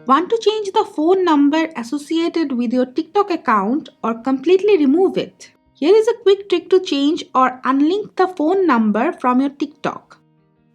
Want to change the phone number associated with your TikTok account or completely remove it? Here is a quick trick to change or unlink the phone number from your TikTok.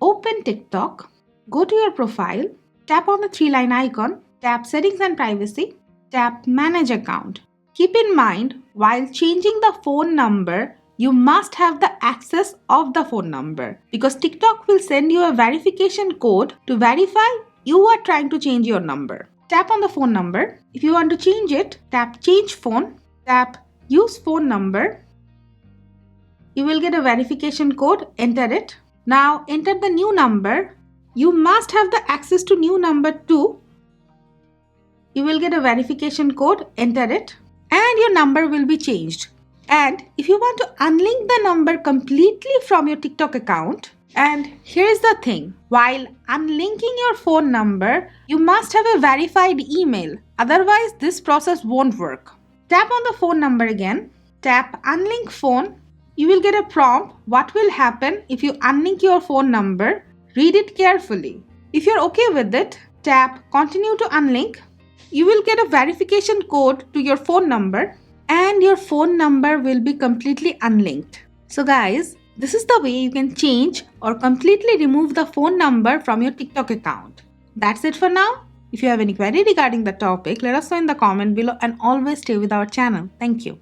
Open TikTok, go to your profile, tap on the three-line icon, tap Settings and Privacy, tap Manage Account. Keep in mind, while changing the phone number, you must have the access of the phone number because TikTok will send you a verification code to verify you are trying to change your number. Tap on the phone number. If you want to change it, tap Change Phone, tap Use Phone Number. You will get a verification code, enter it. Now enter the new number. You must have the access to new number too. You will get a verification code, enter it, and your number will be changed. And if you want to unlink the number completely from your TikTok account, and here's the thing, while unlinking your phone number, you must have a verified email. Otherwise, this process won't work. Tap on the phone number again, tap Unlink Phone. You will get a prompt. What will happen if you unlink your phone number? Read it carefully. If you're okay with it, tap Continue to Unlink. You will get a verification code to your phone number and your phone number will be completely unlinked. So guys, this is the way you can change or completely remove the phone number from your TikTok account. That's it for now. If you have any query regarding the topic, let us know in the comment below and always stay with our channel. Thank you.